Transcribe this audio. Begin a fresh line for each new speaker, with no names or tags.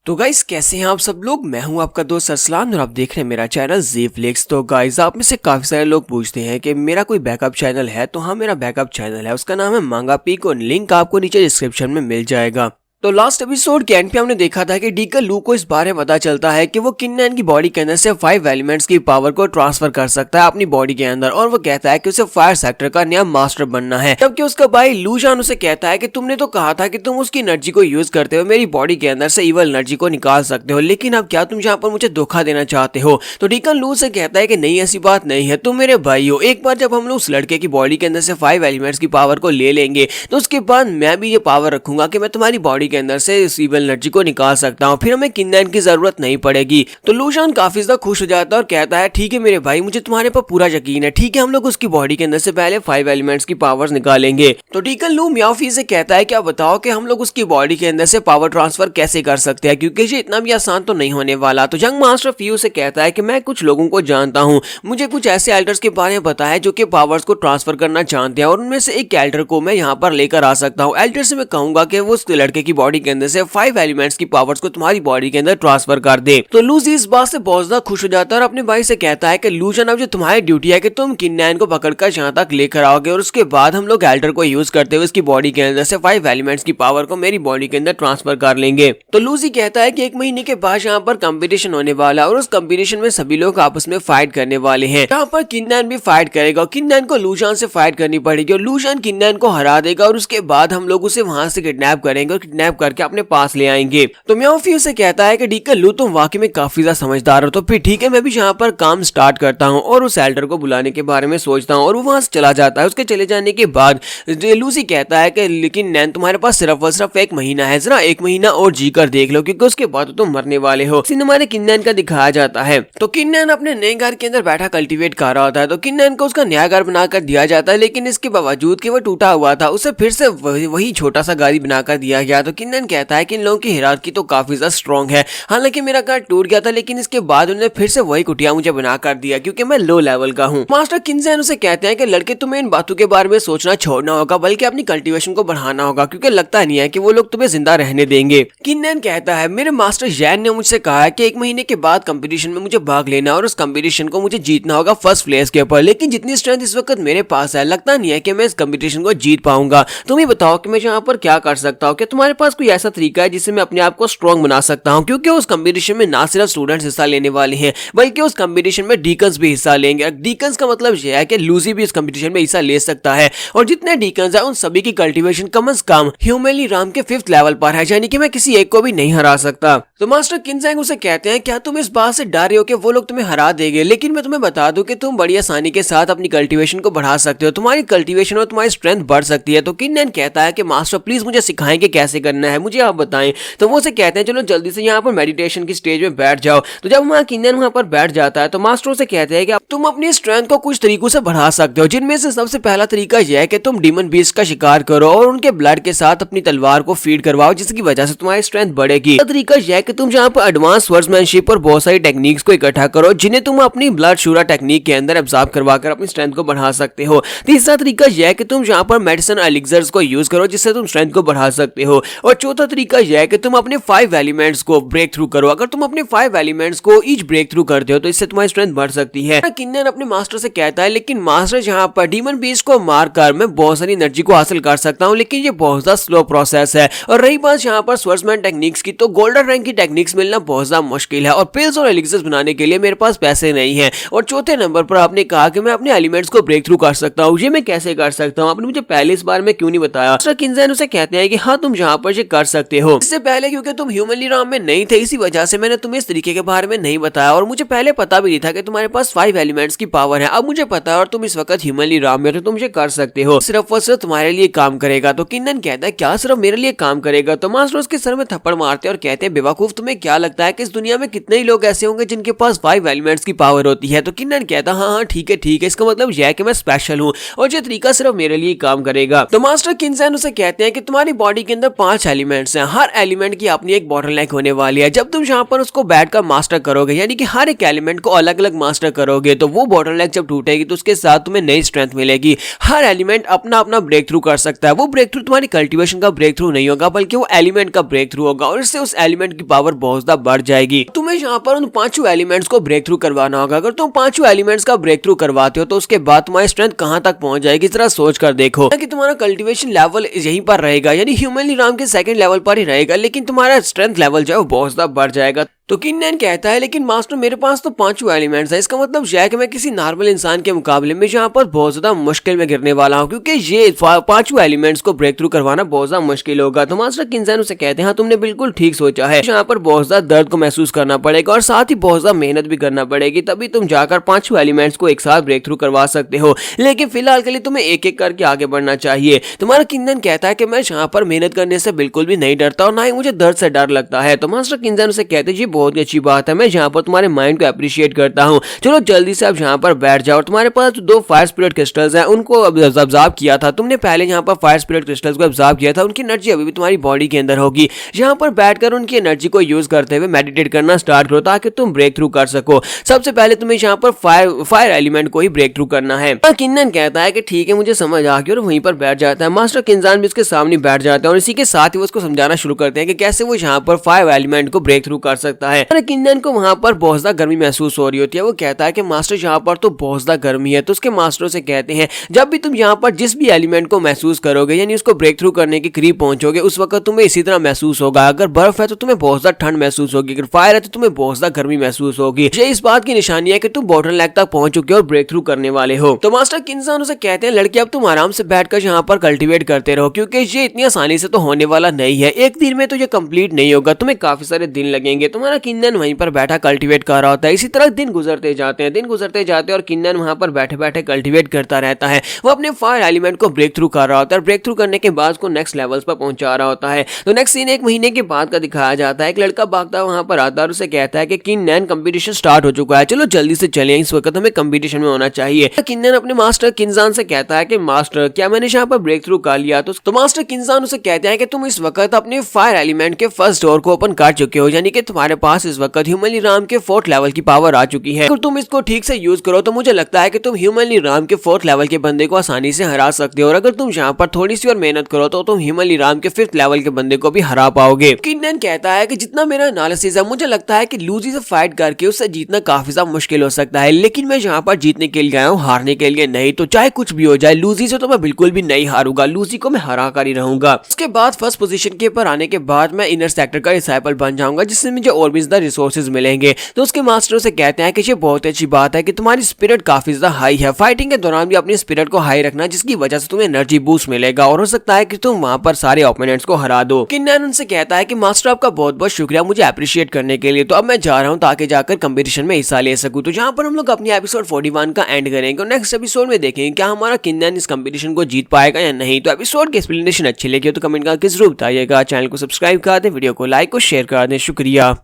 तो गाइस कैसे हैं आप सब लोग। मैं हूं आपका दोस्त अरसलान और आप देख रहे हैं मेरा चैनल ज़फ्लिक्स। तो गाइस आप में से काफी सारे लोग पूछते हैं कि मेरा कोई बैकअप चैनल है। तो हाँ, मेरा बैकअप चैनल है, उसका नाम है मांगा पीक और लिंक आपको नीचे डिस्क्रिप्शन में मिल जाएगा। तो लास्ट एपिसोड के एंड पे हमने देखा था कि डीकन लू को इस बारे में पता चलता है कि वो किन्नैन की बॉडी के अंदर से 5 एलिमेंट्स की पावर को ट्रांसफर कर सकता है अपनी बॉडी के अंदर, और वो कहता है कि उसे फायर सेक्टर का नया मास्टर बनना है। जबकि उसका भाई लूजान उसे कहता है कि तुमने तो कहा था कि तुम उसकी एनर्जी को यूज करते हुए मेरी बॉडी के अंदर से इवल एनर्जी को निकाल सकते हो, लेकिन अब क्या तुम यहाँ पर मुझे धोखा देना चाहते हो। तो डीकन लू से कहता है कि नहीं, ऐसी बात नहीं है, तुम मेरे भाई हो। एक बार जब हम लोग उस लड़के की बॉडी के अंदर से 5 एलिमेंट्स की पावर को ले लेंगे तो उसके बाद मैं भी ये पावर रखूंगा कि मैं तुम्हारी बॉडी के अंदर से एनर्जी को निकाल सकता हूँ, फिर हमें किन्नैन की जरूरत नहीं पड़ेगी। तो लूजान काफी ज्यादा खुश हो जाता है और कहता है ठीक है मेरे भाई, मुझे तुम्हारे पर पूरा यकीन है, ठीक है हम लोग उसकी बॉडी के अंदर से पहले 5 एलिमेंट्स की पावर्स निकालेंगे। तो डीकन लू म्याओफी से कहता है क्या बताओ कि हम लोग उसकी बॉडी के अंदर से पावर ट्रांसफर कैसे कर सकते हैं, क्योंकि ये इतना भी आसान तो नहीं होने वाला। तो जंग मास्टर फ्यू से कहता है कि मैं कुछ लोगों को जानता हूँ, मुझे कुछ ऐसे एल्डर्स के बारे में पता है जो कि पावर्स को ट्रांसफर करना चाहते हैं, और उनमें से एक एल्डर को मैं यहाँ पर लेकर आ सकता हूँ। एल्डर से मैं कहूंगा कि वो उस लड़के की बॉडी के अंदर से 5 एलिमेंट्स की पावर्स को तुम्हारी बॉडी के अंदर ट्रांसफर कर दे। तो लूजी इस बात से बहुत ज्यादा खुश हो जाता है और अपने भाई से कहता है कि लूजन, अब जो तुम्हारी ड्यूटी है कि तुम किन्नैन को पकड़कर यहाँ तक लेकर आओगे और उसके बाद हम लोग एल्डर को यूज करते हुए उसकी बॉडी के अंदर से 5 एलिमेंट्स की पावर को मेरी बॉडी के अंदर ट्रांसफर कर लेंगे। तो लूजी कहता है कि 1 महीने के बाद यहाँ पर कंपटीशन होने वाला और उस कंपटीशन में सभी लोग आपस में फाइट करने वाले हैं। यहाँ पर किन्नैन भी फाइट करेगा और किन्नैन को लूजान से फाइट करनी पड़ेगी और लूजान किन्नैन को हरा देगा और उसके बाद हम लोग उसे वहां से किडनैप करेंगे और किडनैप करके अपने पास ले आएंगे। तो म्याओफी से कहता है कि डीकन लू तुम वाकई में काफी ज्यादा समझदार हो, तो फिर ठीक है मैं भी यहाँ पर काम स्टार्ट करता हूँ और उस एल्डर को बुलाने के बारे में सोचता हूँ, और वो वहां से चला जाता है। उसके चले जाने के बाद लूसी कहता है कि लेकिन नैन तुम्हारे पास सिर्फ और सिर्फ 1 महीना है, जरा 1 महीना और जी कर देख लो, क्योंकि उसके बाद तो तुम मरने वाले हो। सीन हमारे किन्नैन का दिखाया जाता है। तो किन्नैन अपने नए घर के अंदर बैठा कल्टीवेट कर रहा होता है। तो किन्नैन को उसका नया घर बनाकर दिया जाता है, लेकिन इसके बावजूद कि वो टूटा हुआ था उसे फिर से वही छोटा सा घर बनाकर दिया गया। तो किन्नैन कहता है कि इन लोगों की हिरार्की तो काफी ज्यादा स्ट्रॉन्ग है, हालांकि मेरा घर टूट गया था लेकिन इसके बाद उन्होंने फिर से वही कुटिया मुझे बना कर दिया क्योंकि मैं लो लेवल का हूँ। मास्टर किन्नैन उसे कहते हैं कि लड़के तुम्हें इन बातों के बारे में सोचना छोड़ना होगा, बल्कि अपनी कल्टीवेशन को बढ़ाना होगा, क्योंकि लगता नहीं है कि वो लोग तुम्हें जिंदा रहने देंगे। किन्नैन कहता है मेरे मास्टर जैन ने मुझसे कहा है कि 1 महीने के बाद कंपटीशन में मुझे भाग लेना और उस कंपटीशन को मुझे जीतना होगा फर्स्ट प्लेस के ऊपर, लेकिन जितनी स्ट्रेंथ इस वक्त मेरे पास है लगता नहीं है कि मैं इस कंपटीशन को जीत पाऊंगा। तुम ही बताओ कि मैं यहाँ पर क्या कर सकता हूँ, क्या तुम्हारे पास कोई ऐसा तरीका है जिससे मैं अपने आप को स्ट्रॉन्ग बना सकता हूँ, क्योंकि उस कंपटीशन में ना सिर्फ स्टूडेंट्स हिस्सा लेने वाले हैं बल्कि उस कंपटीशन में डीकन्स भी हिस्सा लेंगे। डीकन्स का मतलब यह है कि लूजी भी इस कंपटीशन में हिस्सा ले सकता है, और जितने डीकन्स हैं उन सभी की कल्टीवेशन कम से कम ह्यूमनली राम के 5th लेवल पर है, यानी कि मैं किसी एक को भी नहीं हरा सकता। तो मास्टर किन्नैन उसे कहते हैं क्या तुम इस बात से डर रहे हो कि वो लोग तुम्हें हरा देंगे, लेकिन मैं तुम्हें बता दूं कि तुम बड़ी आसानी के साथ अपनी कल्टीवेशन को बढ़ा सकते हो, तुम्हारी कल्टीवेशन और तुम्हारी स्ट्रेंथ बढ़ सकती है। तो किन्नैन कहता है कि मास्टर प्लीज मुझे सिखाएं कि कैसे करना है, मुझे आप बताएं। तो वो उसे कहते हैं चलो जल्दी से यहाँ पर मेडिटेशन की स्टेज में बैठ जाओ। तो जब वहाँ किन्नैन वहाँ पर बैठ जाता है तो मास्टर से कहते हैं कि तुम अपनी स्ट्रेंथ को कुछ तरीकों से बढ़ा सकते हो, जिनमें से सबसे पहला तरीका यह है कि तुम डीमन बीस्ट का शिकार करो और उनके ब्लड के साथ अपनी तलवार को फीड करवाओ, जिसकी वजह से तुम्हारी स्ट्रेंथ बढ़ेगी। दूसरा तरीका यह है कि तुम यहाँ पर एडवांस स्वर्ड्समैनशिप और बहुत सारी टेक्निक्स को इकट्ठा करो, जिन्हें तुम अपनी ब्लड शूरा टेक्निक के अंदर एब्जॉर्ब करवाकर अपनी स्ट्रेंथ को बढ़ा सकते हो। तीसरा तरीका यह है कि तुम यहाँ पर मेडिसिन एलिक्सर्स को यूज करो, जिससे तुम स्ट्रेंथ को बढ़ा सकते हो। और चौथा तरीका यह है कि तुम अपने 5 एलिमेंट्स को ब्रेक थ्रू करो। अगर तुम अपने 5 एलिमेंट्स को ईच ब्रेक थ्रू करते हो तो इससे तुम्हारी स्ट्रेंथ बढ़ सकती है। किन्नैन अपने मास्टर से कहता है लेकिन मास्टर यहाँ पर डीमन बीस्ट को मारकर मैं बहुत सारी एनर्जी को हासिल कर सकता हूँ, लेकिन ये बहुत ज्यादा स्लो प्रोसेस है। और रही बात यहाँ पर स्वर्ड्समैन टेक्निक्स की, तो गोल्डन रैंक की टेक्निक्स मिलना बहुत ज्यादा मुश्किल है और पिल्स और एलिक्सर्स बनाने के लिए मेरे पास पैसे नहीं है। और चौथे नंबर पर आपने कहा कि मैं अपने एलिमेंट्स को ब्रेक थ्रू कर सकता हूँ, ये मैं कैसे कर सकता हूँ, आपने मुझे पहले इस बारे में क्यों नहीं बताया। मास्टर किन्नैन उसे कहते हैं कि हाँ तुम यहाँ पर ये कर सकते हो, इससे पहले क्योंकि तुम ह्यूमनली राम में नहीं थे इसी वजह से मैंने तुम्हें इस तरीके के बारे में नहीं बताया, और मुझे पहले पता भी नहीं था कि तुम्हारे पास 5 एलिमेंट्स की पावर है। अब मुझे पता है और तुम इस वक्त ह्यूमनली राम में हो तो तुम ये कर सकते हो, सिर्फ और सिर्फ तुम्हारे लिए काम करेगा। तो किन्नैन कहता है क्या सिर्फ मेरे लिए काम करेगा। तो मास्टर उसके सर में थप्पड़ मारते हैं और कहते हैं बेवकूफ, तुम्हें क्या लगता है कि इस दुनिया में कितने ही लोग ऐसे होंगे जिनके पास 5 एलिमेंट्स की पावर होती है। तो किन्नैन कहता है हाँ ठीक है, इसका मतलब यह है कि मैं स्पेशल हूँ और ये तरीका सिर्फ मेरे लिए काम करेगा। तो मास्टर किन्नैन उसे कहते हैं कि तुम्हारी बॉडी के अंदर 5 5 एलिमेंट्स हैं, हर एलिमेंट की अपनी एक बॉटलनेक होने वाली है। जब तुम यहाँ पर उसको बैठ कर मास्टर करोगे, यानी कि हर एक एलिमेंट को अलग अलग मास्टर करोगे, तो वो बॉटलनेक जब टूटेगी तो उसके साथ तुम्हें नई स्ट्रेंथ मिलेगी। हर एलिमेंट अपना अपना ब्रेक थ्रू कर सकता है। वो ब्रेक थ्रू तुम्हारी कल्टीवेशन का ब्रेक थ्रू नहीं होगा, बल्कि वो एलिमेंट का ब्रेक थ्रू होगा, और इससे उस एलिमेंट की पावर बहुत ज्यादा बढ़ जाएगी। तुम्हें यहाँ पर उन 5 एलिमेंट्स को ब्रेक थ्रू करवाना होगा। अगर तुम 5 एलिमेंट्स का ब्रेक थ्रू करवाते हो तो उसके बाद तुम्हारी स्ट्रेंथ कहां तक पहुंच जाएगी, जरा सोच कर देखो कि तुम्हारा कल्टीवेशन लेवल यहीं पर रहेगा, यानी ह्यूमनली राम के सेकंड लेवल पर ही रहेगा, लेकिन तुम्हारा स्ट्रेंथ लेवल जो है वो बहुत ज्यादा बढ़ जाएगा। तो किन्नन कहता है, लेकिन मास्टर मेरे पास तो 5 एलिमेंट्स है, इसका मतलब यह है कि मैं किसी नॉर्मल इंसान के मुकाबले में यहाँ पर बहुत ज्यादा मुश्किल में गिरने वाला हूँ, क्योंकि ये 5 एलिमेंट्स को ब्रेक थ्रू करवाना बहुत ज्यादा मुश्किल होगा। तो मास्टर किन्नन उसे कहते हैं, हाँ तुमने बिल्कुल ठीक सोचा है, यहाँ पर बहुत ज्यादा दर्द को महसूस करना पड़ेगा और साथ ही बहुत ज्यादा मेहनत भी करना पड़ेगी, तभी तुम जाकर 5 एलिमेंट्स को एक साथ ब्रेक थ्रू करवा सकते हो, लेकिन फिलहाल के लिए तुम्हें एक एक करके आगे बढ़ना चाहिए। तुम्हारा किन्नन कहता है कि मैं यहाँ पर मेहनत करने से बिल्कुल भी नहीं डरता और ना ही मुझे दर्द से डर लगता है। तो मास्टर किन्नन उसे कहते हैं, ये बहुत ही अच्छी बात है, मैं यहाँ पर तुम्हारे माइंड को अप्रिशिएट करता हूँ। चलो जल्दी से आप यहाँ पर बैठ जाओ। और तुम्हारे पास 2 फायर स्पिरिट क्रिस्टल्स हैं, उनको ऑब्जर्व किया था तुमने पहले, यहाँ पर फायर स्पिरिट क्रिस्टल्स को ऑब्जर्व किया था, उनकी एनर्जी अभी भी तुम्हारी बॉडी के अंदर होगी। यहाँ पर बैठकर उनकी एनर्जी को यूज करते हुए मेडिटेट करना स्टार्ट करो, ताकि तुम ब्रेक थ्रू कर सको। सबसे पहले तुम्हें यहाँ पर फायर एलिमेंट को ही ब्रेक थ्रू करना है। किन्नन कहता है कि ठीक है, मुझे समझ आ गया, और वहीं पर बैठ जाता है। मास्टर किन्नन भी उसके सामने बैठ जाते हैं और इसी के साथ ही वो उसको समझाना शुरू करते हैं कि कैसे वो यहाँ पर फायर एलिमेंट को ब्रेक थ्रू कर सकता है। किन्नन को वहां पर बहुत ज्यादा गर्मी महसूस हो रही होती है। वो कहता है कि मास्टर यहाँ पर तो बहुत ज्यादा गर्मी है। तो उसके मास्टरों से कहते हैं, जब भी तुम यहाँ पर जिस भी एलिमेंट को महसूस करोगे, यानी उसको ब्रेक थ्रू करने के करीब पहुंचोगे, उस वक्त तुम्हें इसी तरह महसूस होगा। अगर बर्फ है तो तुम्हें बहुत ज्यादा ठंड महसूस होगी, अगर फायर है तो तुम्हें बहुत ज्यादा गर्मी महसूस होगी। ये इस बात की निशानी है कि तुम बॉटलनेक तक पहुंच चुके हो और ब्रेक थ्रू करने वाले हो। तो मास्टर किन्नन उसे कहते हैं, लड़के अब तुम आराम से बैठकर यहाँ पर कल्टीवेट करते रहो, क्योंकि ये इतनी आसानी से तो होने वाला नहीं है। एक दिन में तो ये कंप्लीट नहीं होगा, तुम्हें काफी सारे दिन लगेंगे। तुम्हारा किन्नन वहीं पर बैठा कल्टीवेट कर रहा होता है। इसी तरह दिन गुजरते जाते हैं और किन्नन वहां पर बैठे बैठे कल्टीवेट करता रहता है। वो अपने फायर एलिमेंट को ब्रेक थ्रू कर रहा होता है। ब्रेक थ्रू करने के बाद उसको नेक्स्ट लेवल्स पर पहुंचा रहा होता है। तो नेक्स्ट सीन 1 महीने के बाद का दिखाया जाता है। एक लड़का भागता वहां पर आता है और उसे कहता है कि किन्नन कंपटीशन स्टार्ट हो चुका है, चलो जल्दी से चलें, इस वक्त हमें कंपटीशन में होना चाहिए। किन्नन अपने मास्टर किन्नन से कहता है कि मास्टर क्या मैंने यहाँ पर ब्रेक थ्रू कर लिया? तो मास्टर किन्नन उसे कहते हैं कि तुम इस वक्त अपने फायर एलिमेंट के फर्स्ट डोर को ओपन कर चुके हो, यानी कि तुम्हारे पास इस वक्त ह्यूमनली राम के 4th लेवल की पावर आ चुकी है। अगर तुम इसको ठीक से यूज करो तो मुझे लगता है कि तुम ह्यूमनली राम के 4th लेवल के बंदे को आसानी से हरा सकते हो, और अगर तुम यहाँ पर थोड़ी सी और मेहनत करो तो तुम ह्यूमनली राम के 5th लेवल के बंदे को भी हरा पाओगे। किन्नन कहता है कि जितना मेरा एनालिसिस है, मुझे लगता है कि लूजी से फाइट करके उससे जीतना काफी ज्यादा मुश्किल हो सकता है, लेकिन मैं यहाँ पर जीतने के लिए आया हूँ, हारने के लिए नहीं। तो चाहे कुछ भी हो जाए, लूजी से तो मैं बिल्कुल भी नहीं हारूंगा, लूजी को मैं हरा कर ही रहूंगा। उसके बाद फर्स्ट पोजीशन के ऊपर आने के बाद मैं इनर सेक्टर का डिसाइपल बन जाऊंगा, जिससे मुझे और भी ज्यादा रिसोर्सेज मिलेंगे। तो उसके मास्टर से कहते हैं कि ये बहुत अच्छी बात है कि तुम्हारी स्पिरिट काफी ज्यादा हाई है, फाइटिंग के दौरान भी अपनी स्पिरिट को हाई रखना, जिसकी वजह से तुम्हें एनर्जी बूस्ट मिलेगा और हो सकता है कि तुम वहां पर सारे ओपोनेंट्स को हरा दो। किन्नन उनसे कहता है कि मास्टर आपका बहुत बहुत शुक्रिया मुझे अप्रिशिएट करने के लिए। तो अब मैं जा रहा हूं ताकि जाकर कंपटीशन में हिस्सा ले सकूं। तो जहां पर हम लोग अपनी एपिसोड 41 का एंड करेंगे और नेक्स्ट एपिसोड में देखेंगे क्या हमारा किन्नन इस कंपटीशन को जीत पाएगा या नहीं। तो एपिसोड की एक्सप्लेनेशन अच्छी लगी हो तो कमेंट करके जरूर बताइएगा। चैनल को सब्सक्राइब कर दें, वीडियो को लाइक और शेयर कर दें। शुक्रिया।